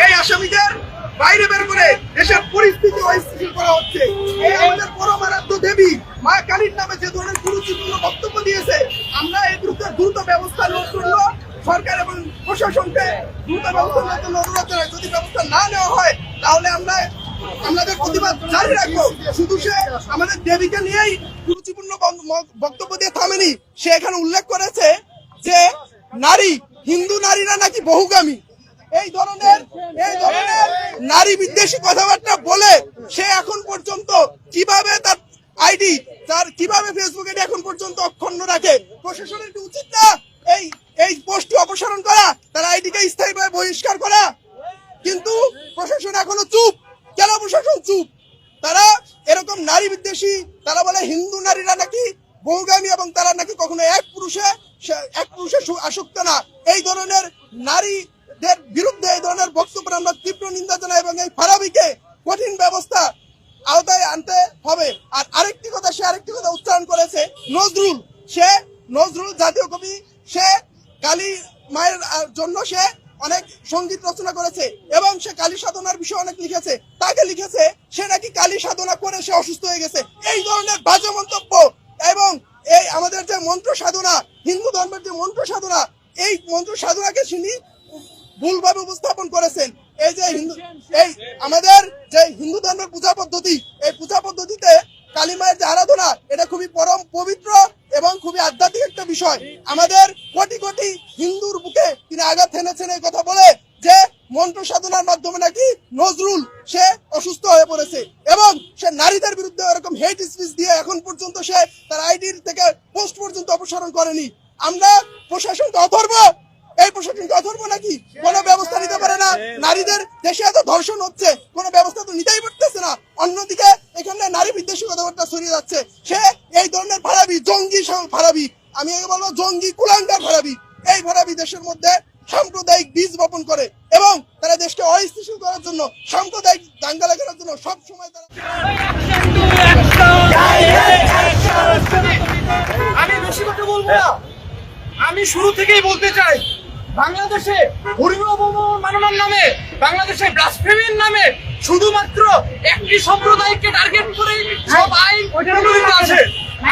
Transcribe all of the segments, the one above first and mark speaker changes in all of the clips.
Speaker 1: এই আসামিদের বাইরে বের করে দেশের পরিস্থিতি অস্থিতিশীল করা হচ্ছে। এই আমাদের পরমারাধ্য দেবী মা কালীর নামে যে ধরনের কুরুচিপূর্ণ বক্তব্য দিয়েছে, আমরা এই বিরুদ্ধে দ্রুত ব্যবস্থা নেওয়ার জন্য সরকার এবং প্রশাসনকে দ্রুত ব্যবস্থা নেওয়ার জন্য অনুরোধ জানাই। যদি ব্যবস্থা না নেওয়া হয় তাহলে আমরা আমাদের প্রতিবাদ জারি রাখবো। শুধু সে আমাদের দেবীকে নিয়েই কুরুচিপূর্ণ বক্তব্য দিয়ে থামেনি, সে এখানে উল্লেখ করেছে যে নারী, হিন্দু নারীরা নাকি বহুগামী। এই ধরনের নারী বিদ্বেষী কথাবার্তা বলে সে এখন পর্যন্ত কিভাবে তার আইডি, তার কিভাবে ফেসবুক আইডি এখন পর্যন্ত অক্ষুণ্ণ রাখে। প্রশাসনের কি উচিত না এই পোস্টটি অপসারণ করা, তার আইডিকে স্থায়ীভাবে বহিষ্কার করা? কিন্তু প্রশাসন এখনো চুপ। কেন প্রশাসন চুপ? তারা এরকম নারী বিদ্বেষী, তারা বলে হিন্দু নারীরা নাকি বহুগামী এবং তারা নাকি কখনো এক পুরুষে আসক্ত না। এই ধরনের নারীদের বিরুদ্ধে এই ধরনের বক্তব্য আমরা তীব্র নিন্দা জানাই এবং এই ফারাবিকে কঠিন ব্যবস্থা আওতায় আনতে হবে। আর আরেকটি কথা উচ্চারণ করেছে, নজরুল জাতীয় কবি, সে কালী মায়ের জন্য সে অনেক সঙ্গীত রচনা করেছে এবং সে কালী সাধনার বিষয়ে অনেক লিখেছে। তাকে লিখেছে সে নাকি কালী সাধনা করে সে অসুস্থ হয়ে গেছে। এই ধরনের বাজে মন্তব্য এবং এই আমাদের যে মন্ত্র সাধনা, হিন্দু ধর্মের যে মন্ত্র সাধনা, এই মন্ত্র সাধনাকে তিনি ভুলভাবে উপস্থাপন করেছেন। এই আমাদের যে হিন্দু ধর্মের পূজা পদ্ধতি, এই পূজা পদ্ধতিতে কালী মায়ের যে আরাধনা, এটা খুবই পরম পবিত্র এবং খুবই আধ্যাত্মিক একটা বিষয়। আমাদের কোটি কোটি হিন্দুর বুকে তিনি আঘাত হেনেছেন এই কথা বলে যে মন্ত্র সাধনার মাধ্যমে নাকি নজরুল সে অসুস্থ হয়ে পড়েছে এবং সে নারীদের বিরুদ্ধে এরকম হেট স্পিচ দিয়ে এখন পর্যন্ত সে তার আইডির থেকে পোস্ট পর্যন্ত অপসারণ করেনি। আমরা প্রশাসনকে অথর্ব, এই প্রশাসনকে অথর্ব নাকি কোনো ব্যবস্থা নিতে পারে না? নারীদের দেশে এত ধর্ষণ হচ্ছে, কোনো ব্যবস্থা তো নিতেই পারতেছে না। অন্যদিকে এখানে নারী বিদ্বেষী কথাবার্তা ছড়িয়ে যাচ্ছে। সে এই ধরনের ফারাবি, জঙ্গি ফারাবি, আমি বলবো জঙ্গি কুলাঙ্গার ফারাবি। এই ফারাবি দেশের মধ্যে সাম্প্রদায়িক বীজ বপন করে এবং তারা দেশকে অস্থিতিশীল করার জন্য, সাম্প্রদায়িক দাঙ্গা লাগানোর জন্য সবসময় তারা।
Speaker 2: আমি বেশি কথা বলবো না, আমি শুরু থেকেই বলতে চাই, বাংলাদেশে ধর্মীয় অবমাননার নামে, বাংলাদেশে ব্লাসফেমির নামে শুধুমাত্র একটি সম্প্রদায়কে টার্গেট করে সব আইন প্রণীত আছে।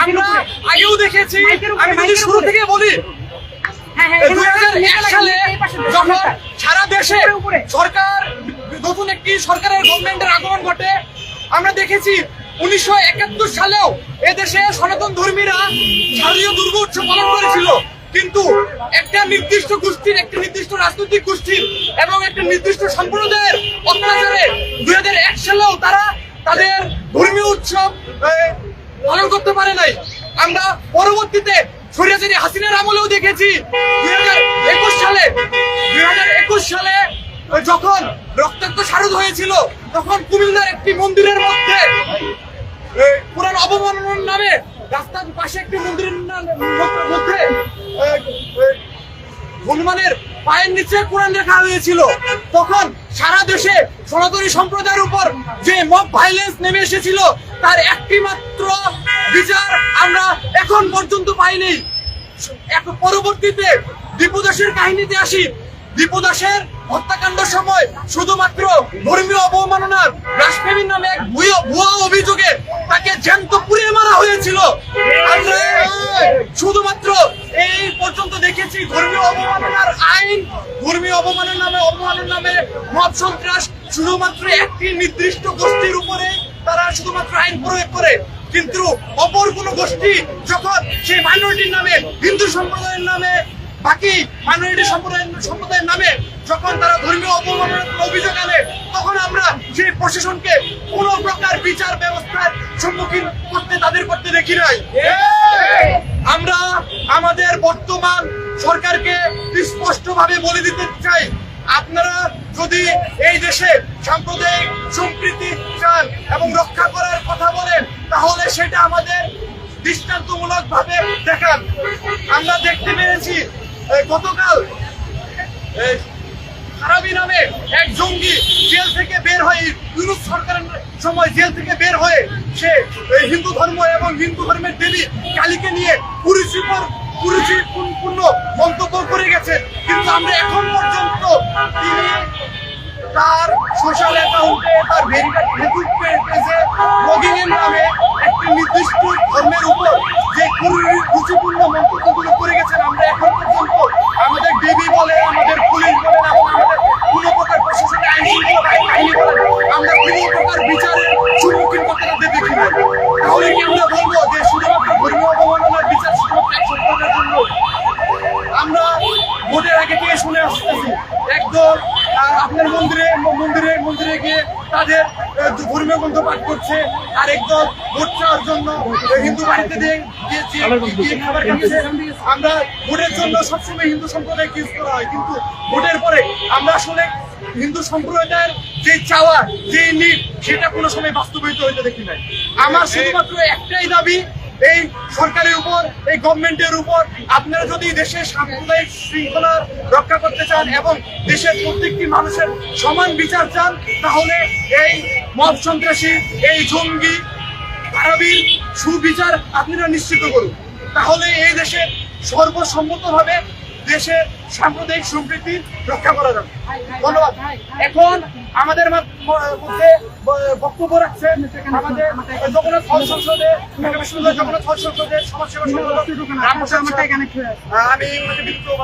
Speaker 2: আমরা আগেও দেখেছি, আমি যদি শুরু থেকে বলি, 2001 সালে যখন সারা দেশে নতুন একটি সরকারের গভর্নমেন্টের আগমন ঘটে, আমরা দেখেছি 1971 সালেও এদেশে সনাতন ধর্মীরা শারদীয় দুর্গোৎসব পালন করেছিল। কিন্তু একটা নির্দিষ্ট গোষ্ঠীর, একটি নির্দিষ্ট রাজনৈতিক গোষ্ঠীর এবং একটা নির্দিষ্ট সম্প্রদায়ের অত্যাচারে 2001 সালেও তারা তাদের ধর্মীয় উৎসব পালন করতে পারে নাই। আমরা পরবর্তীতে স্বৈরাচারী হাসিনার আমলেও দেখেছি 2021 সালে যখন রক্তাক্ত শারদ হয়েছিল, তখন কুমিল্লার একটি মন্দিরের মধ্যে কোরআন অবমাননার নামে রাস্তার পাশে একটি মন্দিরের মধ্যে হনুমানের পায়ের নিচে কোরআন লেখা হয়েছিল। তখন সারা দেশে সনাতনী সম্প্রদায়ের উপর যে মব ভাইলেন্স নেমে এসেছিল, তার একটি মাত্র বিচার আমরা এখন পর্যন্ত পাইনি। পরবর্তীতে দীপু দাসের কাহিনীতে আসি। দীপু দাসের হত্যাকাণ্ডের সময় শুধুমাত্র ধর্মীয় অবমাননার ব্লাসফেমির নামে এক ভুয়া অভিযোগে তাকে জ্যান্ত পুড়িয়ে মারা হয়েছিল। আমরা শুধুমাত্র এই পর্যন্ত দেখেছি ধর্মীয় অবমাননার আইন, ধর্মীয় অবমাননার নামে মব সন্ত্রাস শুধুমাত্র একটি নির্দিষ্ট গোষ্ঠীর উপরে তারা শুধুমাত্র আইন প্রয়োগ করে। কিন্তু অপর কোন গোষ্ঠী যখন সেই মাইনরিটির নামে, হিন্দু সম্প্রদায়ের নামে, বাকি মাইনরিটি সম্প্রদায়ের নামে যখন তারা ধর্মীয় অবমাননার অভিযোগ আনে, তখন আমরা সেই প্রশাসনকে কোন প্রকার বিচার ব্যবস্থার সম্মুখীন করতে দেখি নাই। আমরা আমাদের বর্তমান সরকারকে স্পষ্টভাবে বলে দিতে চাই, আপনারা যদি এই দেশে সাম্প্রদায়িক সম্প্রীতি চান এবং রক্ষা করার কথা বলেন, তাহলে সেটা আমাদের দৃষ্টান্তমূলক ভাবে দেখান। আমরা দেখতে পেরেছি গতকাল ফারাবি নামে এক জঙ্গি জেল থেকে বের হয়ে, ইউনূস সরকারের সময় জেল থেকে বের হয়ে সে হিন্দু ধর্ম এবং হিন্দু ধর্মের দেবী কালীকে নিয়ে কুরুচিপূর্ণ মন্তব্য করে গেছে। কিন্তু আমরা এখন পর্যন্ত তার সোশ্যাল অ্যাকাউন্টে তার ভেরিফাইড ফেসবুক পেজে ব্লগিং এর নামে একটি নির্দিষ্ট ধর্মের উপর যে রুচিপূর্ণ মন্তব্যগুলো করে গেছেন, আমরা এখন পর্যন্ত আমাদের ডিবি বলে, আমাদের পুলিশ বলে এবং আমাদের কোনো প্রকার প্রশাসনের আইন শৃঙ্খলা বাহিনী বলে আমরা কোনো প্রকার বিচারের সম্মুখীন করতে তাদের দেখি না। তাহলে কি আমরা বলবো যে শুধুমাত্র ধর্মীয় অবমাননার বিচার শুধুমাত্র এক সম্প্রদায়ের জন্য? আমরা ভোটের আগে থেকে শুনে আসতেছি একদল আপনার মন্দিরে গিয়ে তাদের ধর্মীয় গ্রন্থ পাঠ করছে, আর একদল ভোট চাওয়ার জন্য হিন্দু বাড়িতে দিয়ে খাবার খাচ্ছে। আমরা ভোটের জন্য সবসময় হিন্দু সম্প্রদায়কে ইউজ করা হয়, কিন্তু ভোটের পরে আমরা আসলে হিন্দু সম্প্রদায়ের যে চাওয়া, যে নিড, সেটা কোনো সময় বাস্তবায়িত হইতে দেখি নাই। আমার শুধুমাত্র একটাই দাবি এই সরকারের উপর, এই গভর্নমেন্টের উপর, আপনারা যদি দেশের সাম্প্রদায়িক শৃঙ্খলা রক্ষা করতে চান এবং দেশের প্রত্যেকটি মানুষের সমান বিচার চান, তাহলে এই মব সন্ত্রাসী, এই জঙ্গি আরবির সুবিচার আপনারা নিশ্চিত করুন। তাহলে এই দেশে সর্বসম্মতভাবে দেশের সাম্প্রদায়িক সম্প্রীতি রক্ষা করা যাবে। ধন্যবাদ। এখন আমাদের মধ্যে বক্তব্য রাখছেন আমাদের জগন্নাথ হল সংসদে, জগন্নাথ হল সংসদের সমাজসেবা সংগঠন, আমি ওনাকে বিদ্যুৎ